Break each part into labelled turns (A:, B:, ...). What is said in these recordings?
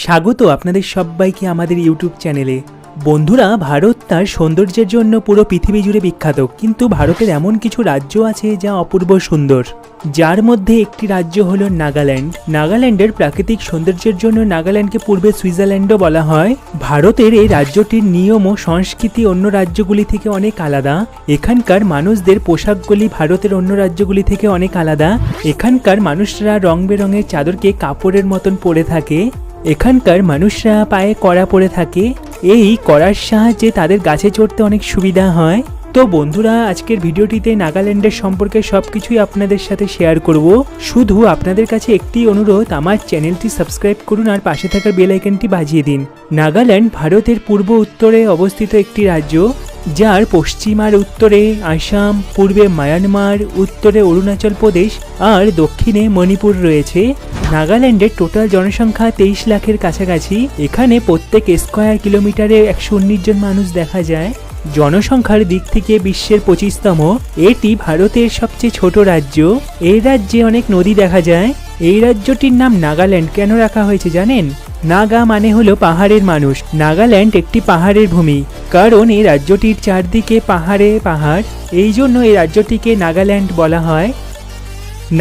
A: স্বাগত আপনাদের সবাইকে আমাদের ইউটিউব চ্যানেলে। বন্ধুরা, ভারত তার সৌন্দর্যের জন্য পুরো পৃথিবী জুড়ে বিখ্যাত, কিন্তু ভারতের এমন কিছু রাজ্য আছে যা অপূর্ব সুন্দর, যার মধ্যে একটি রাজ্য হলো নাগাল্যান্ড। নাগাল্যান্ডের প্রাকৃতিক সৌন্দর্যের জন্য নাগাল্যান্ডকে পূর্বে সুইজারল্যান্ডও বলা হয়। ভারতের এই রাজ্যটির নিয়ম ও সংস্কৃতি অন্য রাজ্যগুলি থেকে অনেক আলাদা। এখানকার মানুষদের পোশাকগুলি ভারতের অন্য রাজ্যগুলি থেকে অনেক আলাদা। এখানকার মানুষরা রং বেরঙের চাদরকে কাপড়ের মতন পরে থাকে। এখানকার মানুষরা পায়ে কড়া পরে থাকে। এই কড়ার সাহায্যে তাদের গাছে চড়তে অনেক সুবিধা হয়। তো বন্ধুরা, আজকের ভিডিওটিতে নাগাল্যান্ডের সম্পর্কে সবকিছুই আপনাদের সাথে শেয়ার করব। শুধু আপনাদের কাছে একটি অনুরোধ, আমার চ্যানেলটি সাবস্ক্রাইব করুন আর পাশে থাকা বেল আইকনটি বাজিয়ে দিন। নাগাল্যান্ড ভারতের পূর্ব উত্তরে অবস্থিত একটি রাজ্য, যার পশ্চিম আর উত্তরে আসাম, পূর্বে মায়ানমার, উত্তরে অরুণাচল প্রদেশ আর দক্ষিণে মণিপুর রয়েছে। নাগাল্যান্ডের টোটাল জনসংখ্যা 23 লাখের কাছাকাছি। এখানে প্রত্যেক স্কয়ার কিলোমিটারে 119 জন মানুষ দেখা যায়। জনসংখ্যার দিক থেকে বিশ্বের 25তম। এটি ভারতের সবচেয়ে ছোট রাজ্য। এই রাজ্যে অনেক নদী দেখা যায়। এই রাজ্যটির নাম নাগাল্যান্ড কেন রাখা হয়েছে জানেন? নাগা মানে হলো পাহাড়ের মানুষ। নাগাল্যান্ড একটি পাহাড়ের ভূমি, কারণ এই রাজ্যটির চারদিকে পাহাড়ে পাহাড়, এই জন্য এই রাজ্যটিকে নাগাল্যান্ড বলা হয়।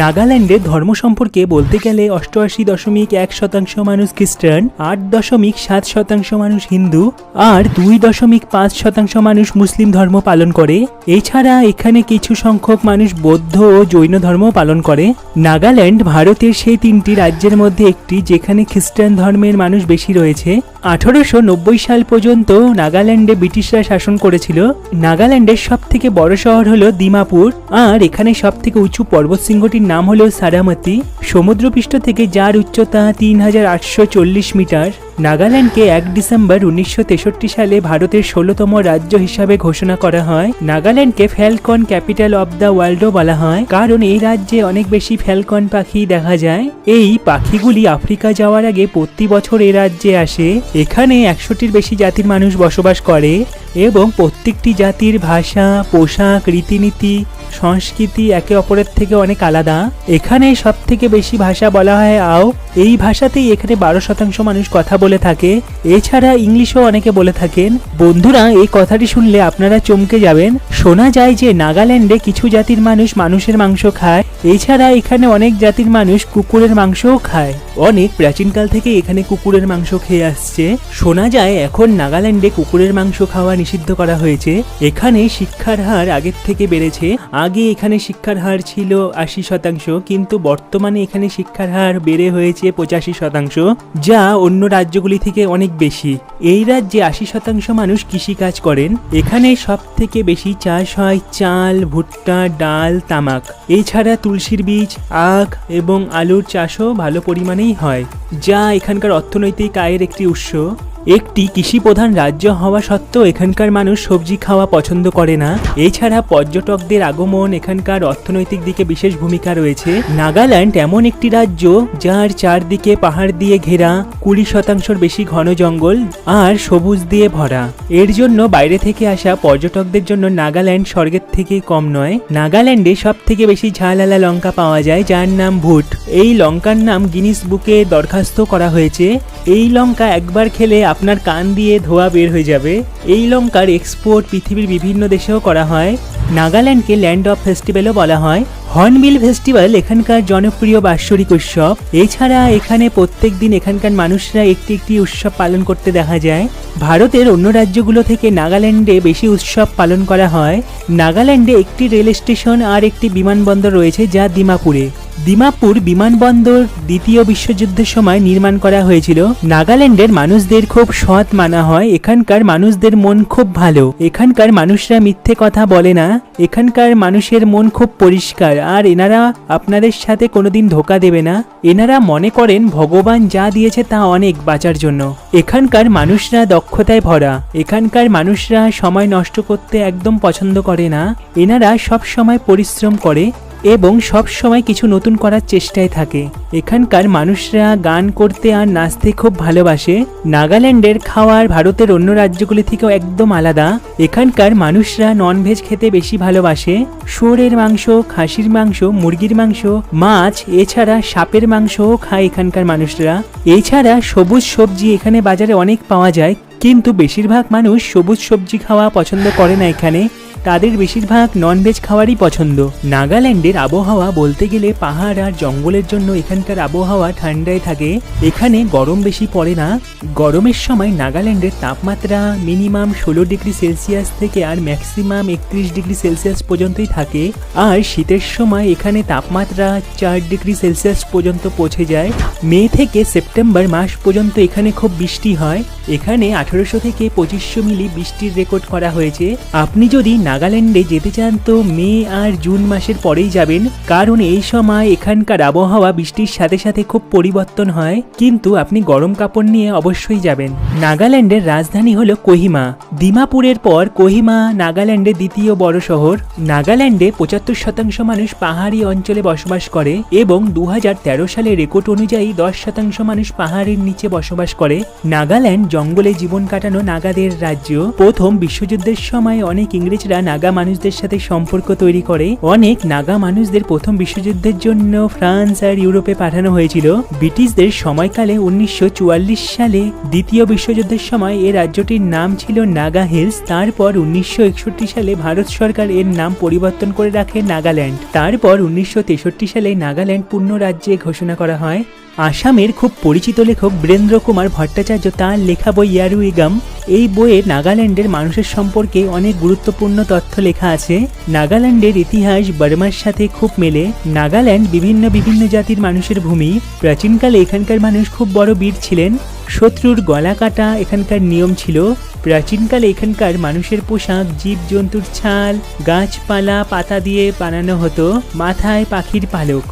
A: নাগাল্যান্ডের ধর্ম সম্পর্কে বলতে গেলে 88.1% মানুষ খ্রিস্টান, 8.7% মানুষ হিন্দু আর 2.5% মানুষ মুসলিম ধর্ম পালন করে। এছাড়া এখানে কিছু সংখ্যক মানুষ বৌদ্ধ ও জৈন ধর্ম পালন করে। নাগাল্যান্ড ভারতের সেই 3টি রাজ্যের মধ্যে একটি যেখানে খ্রিস্টান ধর্মের মানুষ বেশি রয়েছে। 1890 সাল পর্যন্ত নাগাল্যান্ডে ব্রিটিশরা শাসন করেছিল। নাগাল্যান্ডের সব থেকে বড় শহর হলো দিমাপুর, আর এখানে সব থেকে উঁচু পর্বতশৃঙ্গটির নাম হলো সারামতি, সমুদ্রপৃষ্ঠ থেকে যার উচ্চতা 3840 মিটার। নাগাল্যান্ডকে 1 ডিসেম্বর 1963 সালে ভারতের 16তম রাজ্য হিসাবে ঘোষণা করা হয়। নাগাল্যান্ডকে ফ্যালকন ক্যাপিটাল অব দ্য ওয়ার্ল্ডও বলা হয়, কারণ এই রাজ্যে অনেক বেশি ফ্যালকন পাখি দেখা যায়। এই পাখিগুলি আফ্রিকা যাওয়ার আগে প্রতি বছর এই রাজ্যে আসে। এখানে 100টির বেশি জাতির মানুষ বসবাস করে এবং প্রত্যেকটি জাতির ভাষা, পোশাক, রীতিনীতি, সংস্কৃতি একে অপরের থেকে অনেক আলাদা। এখানে সব থেকে বেশি ভাষা বলা হয় আও। এই ভাষাতেই এখানে 12% মানুষ কথা বলে থাকে। এছাড়া ইংলিশও অনেকে বলে থাকেন। বন্ধুরা, এই কথাটি শুনলে আপনারা চমকে যাবেন। শোনা যায় যে নাগাল্যান্ডে কিছু জাতির মানুষ মানুষের মাংস খায়। এছাড়া এখানে অনেক জাতির মানুষ কুকুরের মাংসও খায়। অনেক প্রাচীনকাল থেকে এখানে কুকুরের মাংস খেয়ে আসছে। শোনা যায় এখন নাগাল্যান্ডে কুকুরের মাংস খাওয়া নিষিদ্ধ করা হয়েছে। এখানে শিক্ষার হার আগের থেকে বেড়েছে। আগে এখানে শিক্ষার হার ছিল 80%, কিন্তু বর্তমানে এখানে শিক্ষার হার বেড়ে হয়েছে 85%, যা অন্য রাজ্যগুলি থেকে অনেক বেশি। এই রাজ্যে 80% মানুষ কৃষিকাজ করেন। এখানে সব থেকে বেশি চাষ হয় চাল, ভুট্টা, ডাল, তামাক। এছাড়া তুলসীর বীজ, আখ এবং আলুর চাষও ভালো পরিমাণেই হয়, যা এখানকার অর্থনৈতিক আয়ের একটি উৎস। একটি কৃষি প্রধান রাজ্য হওয়া সত্ত্বেও এখানকার মানুষ সবজি খাওয়া পছন্দ করে না। এছাড়া পর্যটকদের আগমন এখানকার অর্থনৈতিক দিকে বিশেষ ভূমিকা রয়েছে। নাগাল্যান্ড এমন একটি রাজ্য যার চারদিকে পাহাড় দিয়ে ঘেরা, 20% বেশি ঘন জঙ্গল আর সবুজ দিয়ে ভরা। এর জন্য বাইরে থেকে আসা পর্যটকদের জন্য নাগাল্যান্ড স্বর্গের থেকে কম নয়। নাগাল্যান্ডে সব থেকে বেশি ঝালালা লঙ্কা পাওয়া যায়, যার নাম ভুট। এই লঙ্কার নাম গিনিস বুকে দরখাস্ত করা হয়েছে। এই লঙ্কা একবার খেলে আপনার কান দিয়ে ধোঁয়া বের হয়ে যাবে। এই লঙ্কার এক্সপোর্ট পৃথিবীর বিভিন্ন দেশেও করা হয়। নাগাল্যান্ডকে ল্যান্ড অফ ফেস্টিভ্যালও বলা হয়। হর্নবিল ফেস্টিভ্যাল এখানকার জনপ্রিয় বাৎসরিক উৎসব। এছাড়া এখানে প্রত্যেক দিন এখানকার মানুষরা একটি একটি উৎসব পালন করতে দেখা যায়। ভারতের অন্য রাজ্যগুলো থেকে নাগাল্যান্ডে বেশি উৎসব পালন করা হয়। নাগাল্যান্ডে একটি রেল স্টেশন আর একটি বিমানবন্দর রয়েছে, যা দিমাপুরে। দিমাপুর বিমানবন্দর দ্বিতীয় বিশ্বযুদ্ধের সময় নির্মাণ করা হয়েছিল। নাগাল্যান্ডের মানুষদের খুব সৎ মানা হয়। এখানকার মানুষদের মন খুব ভালো। এখানকার মানুষরা মিথ্যে কথা বলে না। এখানকার মানুষের মন খুব পরিষ্কার, আর এনারা আপনাদের সাথে কোনোদিন ধোঁকা দেবে না। এনারা মনে করেন ভগবান যা দিয়েছে তা অনেক বাঁচার জন্য। এখানকার মানুষরা দক্ষতায় ভরা। এখানকার মানুষরা সময় নষ্ট করতে একদম পছন্দ করে না। এনারা সব সময় পরিশ্রম করে। এবং সব সময় কিছু নতুন করার চেষ্টায় থাকে। এখানকার মানুষরা গান করতে আর নাচতে খুব ভালোবাসে। নাগাল্যান্ডের খাবার ভারতের অন্য রাজ্যগুলি থেকেও একদম আলাদা। এখানকার মানুষরা ননভেজ খেতে বেশি ভালোবাসে। শুয়োরের মাংস, খাসির মাংস, মুরগির মাংস, মাছ, এছাড়া সাপের মাংসও খায় এখানকার মানুষরা। এছাড়া সবুজ সবজি এখানে বাজারে অনেক পাওয়া যায়, কিন্তু বেশিরভাগ মানুষ সবুজ সবজি খাওয়া পছন্দ করে না। এখানে তাদের বেশিরভাগ ননভেজ খাওয়ারই পছন্দ। নাগাল্যান্ডের আবহাওয়া বলতে গেলে পাহাড় আর জঙ্গলের জন্য এখানকার আবহাওয়া ঠান্ডায় থাকে। এখানে গরম বেশি পড়ে না। গরমের সময় নাগাল্যান্ডের তাপমাত্রা মিনিমাম 16 ডিগ্রি সেলসিয়াস থেকে আর ম্যাক্সিমাম 31 ডিগ্রি সেলসিয়াস পর্যন্তই থাকে। আর শীতের সময় এখানে তাপমাত্রা 4 ডিগ্রি সেলসিয়াস পর্যন্ত পৌঁছে যায়। মে থেকে সেপ্টেম্বর মাস পর্যন্ত এখানে খুব বৃষ্টি হয়। এখানে 1800 থেকে 2500 মিলি বৃষ্টির রেকর্ড করা হয়েছে। আপনি যদি নাগাল্যান্ডে যেতে চান তো মে আর জুন মাসের পরেই যাবেন, কারণ এই সময় এখানকার আবহাওয়া বৃষ্টির সাথে সাথে খুব পরিবর্তন হয়। কিন্তু আপনি গরম কাপড় নিয়ে অবশ্যই যাবেন। নাগাল্যান্ডের রাজধানী হলো কোহিমা। দিমাপুরের পর কোহিমা নাগাল্যান্ডের দ্বিতীয় বড় শহর। নাগাল্যান্ডে 75% মানুষ পাহাড়ি অঞ্চলে বসবাস করে এবং 2013 সালের রেকর্ড অনুযায়ী 10% মানুষ পাহাড়ের নিচে বসবাস করে। নাগাল্যান্ড জঙ্গলে জীবন কাটানো নাগাদের রাজ্য। প্রথম বিশ্বযুদ্ধের সময় অনেক ইংরেজরা নাগা মানুষদের সাথে সম্পর্ক তৈরি করে। অনেক নাগা মানুষদের প্রথম বিশ্বযুদ্ধের জন্য ফ্রান্স আর ইউরোপে পাঠানো হয়েছিল। ব্রিটিশদের সময়কালে 1944 সালে দ্বিতীয় বিশ্বযুদ্ধের সময় এই রাজ্যটির নাম ছিল নাগা হিলস। তারপর 1961 সালে ভারত সরকার এর নাম পরিবর্তন করে রাখে নাগাল্যান্ড। তারপর 1963 সালে নাগাল্যান্ড পূর্ণ রাজ্যে ঘোষণা করা হয়। আসামের খুব পরিচিত লেখক বীরেন্দ্র কুমার ভট্টাচার্য তার লেখা বই ইয়ারুইগাম, এই বইয়ে নাগাল্যান্ডের মানুষের সম্পর্কে অনেক গুরুত্বপূর্ণ তথ্য লেখা আছে। নাগাল্যান্ডের ইতিহাস বার্মার সাথে খুব মেলে। নাগাল্যান্ড বিভিন্ন জাতির মানুষের ভূমি। প্রাচীনকালে এখানকার মানুষ খুব বড় বীর ছিলেন। শত্রুর গলা কাটা এখানকার নিয়ম ছিল। প্রাচীনকালে এখানকার মানুষের পোশাক জীবজন্তুর ছাল, গাছপালা, পাতা দিয়ে বানানো হতো। মাথায় পাখির পালক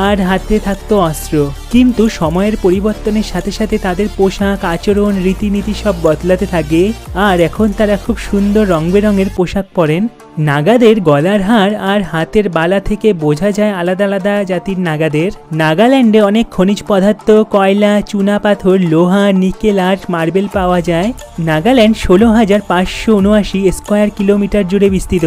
A: আর হাতে থাকতো অস্ত্র। কিন্তু সময়ের পরিবর্তনের সাথে সাথে তাদের পোশাক, আচরণ, রীতিনীতি সব বদলাতে থাকে। আর এখন তারা খুব সুন্দর রং বেরঙের পোশাক পরেন। নাগাদের গলার হার আর হাতের বালা থেকে বোঝা যায় আলাদা আলাদা জাতির নাগাদের। নাগাল্যান্ডে অনেক খনিজ পদার্থ, কয়লা, চুনা পাথর, লোহা, নিকেল আর মার্বেল পাওয়া যায়। নাগাল্যান্ড 16,579 স্কয়ার কিলোমিটার জুড়ে বিস্তৃত।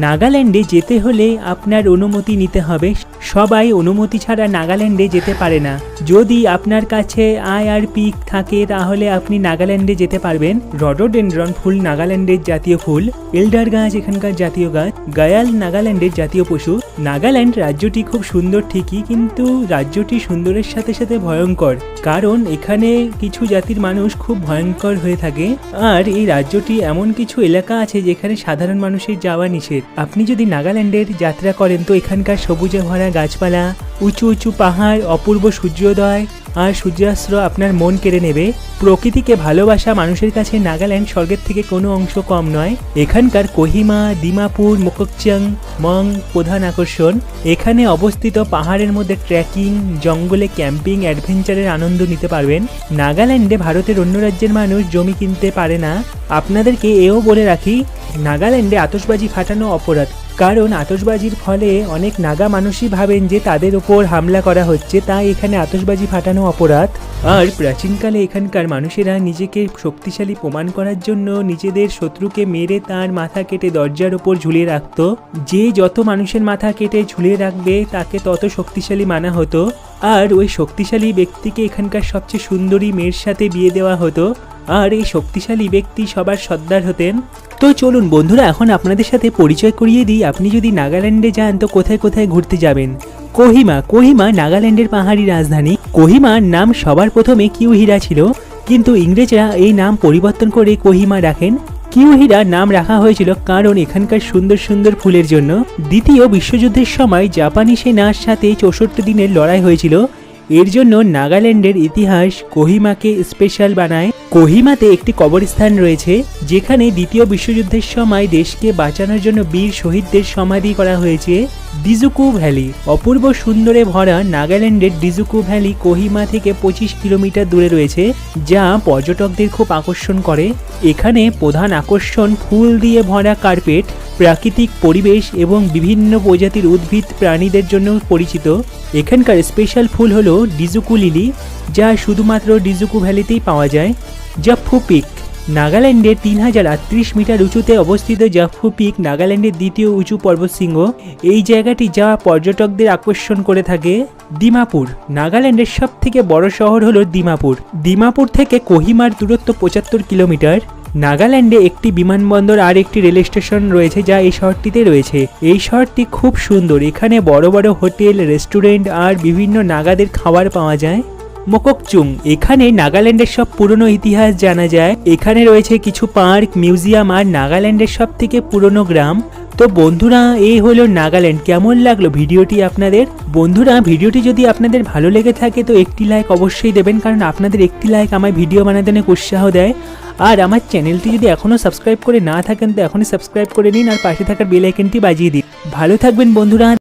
A: নাগাল্যান্ডে যেতে হলে আপনার অনুমতি নিতে হবে। সবাই অনুমতি ছাড়া নাগাল্যান্ডে যেতে পারে না। যদি আপনার কাছে IRP থাকে তাহলে আপনি নাগাল্যান্ডে যেতে পারবেন। রডোডেনড্রন ফুল নাগাল্যান্ডের জাতীয় ফুল। এল্ডার গাছ এখানকার জাতীয় গাছ। গায়াল নাগাল্যান্ডের জাতীয় পশু। নাগাল্যান্ড রাজ্যটি খুব সুন্দর ঠিকই, কিন্তু রাজ্যটি সুন্দরের সাথে সাথে ভয়ঙ্কর, কারণ এখানে কিছু জাতির মানুষ খুব ভয়ঙ্কর হয়ে থাকে। আর এই রাজ্যটি এমন কিছু এলাকা আছে যেখানে সাধারণ মানুষের যাওয়া নিষেধ। আপনি যদি নাগাল্যান্ডের যাত্রা করেন তো এখানকার সবুজে ভরা গাছপালা, উঁচু উঁচু পাহাড়, অপূর্ব সূর্যোদয় আর সূর্যাস্ত আপনার মন কেড়ে নেবে। প্রকৃতিকে ভালোবাসা মানুষের কাছে নাগাল্যান্ড স্বর্গের থেকে কোনো অংশ কম নয়। এখানকার কোহিমা, দিমাপুর, মোকোকচাং মং প্রধান আকর্ষণ। এখানে অবস্থিত পাহাড়ের মধ্যে ট্রেকিং, জঙ্গলে ক্যাম্পিং, অ্যাডভেঞ্চারের আনন্দ নিতে পারবেন। নাগাল্যান্ডে ভারতের অন্য রাজ্যের মানুষ জমি কিনতে পারে না। আপনাদেরকে এও বলে রাখি, নাগাল্যান্ডে আতশবাজি ফাটানো অপরাধ, কারণ আতশবাজির ফলে অনেক নাগা মানুষই ভাবেন যে তাদের ওপর হামলা করা হচ্ছে, তাই এখানে আতশবাজি ফাটানো অপরাধ। আর প্রাচীনকালে এখানকার মানুষেরা নিজেকে শক্তিশালী প্রমাণ করার জন্য নিজেদের শত্রুকে মেরে তার মাথা কেটে দরজার ওপর ঝুলিয়ে রাখত। যে যত মানুষের মাথা কেটে ঝুলিয়ে রাখবে তাকে তত শক্তিশালী মানা হতো। আর ওই শক্তিশালী ব্যক্তিকে এখানকার সবচেয়ে সুন্দরী মেয়ের সাথে বিয়ে দেওয়া হতো। আর এই শক্তিশালী ব্যক্তি সবার সর্দার হতেন। তো চলুন বন্ধুরা, এখন আপনাদের সাথে পরিচয় করিয়ে দিই আপনি যদি নাগাল্যান্ডে যান তো কোথায় কোথায় ঘুরতে যাবেন। কোহিমা নাগাল্যান্ডের পাহাড়ি রাজধানী। কোহিমার নাম সবার প্রথমে কিউহিরা ছিল, কিন্তু ইংরেজরা এই নাম পরিবর্তন করে কোহিমা রাখেন। কিউহিরা নাম রাখা হয়েছিল কারণ এখানকার সুন্দর সুন্দর ফুলের জন্য। দ্বিতীয় বিশ্বযুদ্ধের সময় জাপানি সেনার সাথে 64 দিনের লড়াই হয়েছিল। এর জন্য নাগাল্যান্ডের ইতিহাস কোহিমাকে স্পেশাল বানায়। কোহিমাতে একটি কবরস্থান রয়েছে যেখানে দ্বিতীয় বিশ্বযুদ্ধের সময় দেশকে বাঁচানোর জন্য বীর শহীদদের সমাধি করা হয়েছে। ডিজুকু ভ্যালি অপূর্ব সুন্দরে ভরা নাগাল্যান্ডের ডিজুকু ভ্যালি কোহিমা থেকে 25 কিলোমিটার দূরে রয়েছে, যা পর্যটকদের খুব আকর্ষণ করে। এখানে প্রধান আকর্ষণ ফুল দিয়ে ভরা কার্পেট, প্রাকৃতিক পরিবেশ এবং বিভিন্ন প্রজাতির উদ্ভিদ প্রাণীদের জন্য পরিচিত। এখানকার স্পেশাল ফুল হলো ডিজুকু লিলি, যা শুধুমাত্র ডিজুকু ভ্যালিতেই পাওয়া যায়। জাফু পিক নাগাল্যান্ডের 3038 মিটার উঁচুতে অবস্থিত জাফু পিক নাগাল্যান্ডের দ্বিতীয় উঁচু পর্বতশৃঙ্গ। এই জায়গাটি যা পর্যটকদের আকর্ষণ করে থাকে। ডিমাপুর নাগাল্যান্ডের সব থেকে বড় শহর হলো ডিমাপুর। ডিমাপুর থেকে কোহিমার দূরত্ব 75 কিলোমিটার। নাগাল্যান্ডে একটি বিমানবন্দর আর একটি রেল স্টেশন রয়েছে যা এই শহরটিতে রয়েছে। এই শহরটি খুব সুন্দর, এখানে বড় বড় হোটেল, রেস্টুরেন্ট আর বিভিন্ন নাগাদের খাবার পাওয়া যায়। মোকোকচুং এখানে নাগাল্যান্ডের সব পুরনো ইতিহাস জানা যায়। এখানে রয়েছে কিছু পার্ক, মিউজিয়াম আর নাগাল্যান্ডের সব থেকে পুরনো গ্রাম। তো বন্ধুরা, এই হলো নাগাল্যান্ড। কেমন লাগলো ভিডিওটি আপনাদের? বন্ধুরা, ভিডিওটি যদি আপনাদের ভালো লেগে থাকে তো একটি লাইক অবশ্যই দেবেন, কারণ আপনাদের একটি লাইক আমার ভিডিও বানাতে অনেক উৎসাহ দেয়। আর আমার চ্যানেলটি যদি এখনও সাবস্ক্রাইব করে না থাকেন তো এখনই সাবস্ক্রাইব করে নিন আর পাশে থাকার বেল আইকনটি বাজিয়ে দিন। ভালো থাকবেন বন্ধুরা।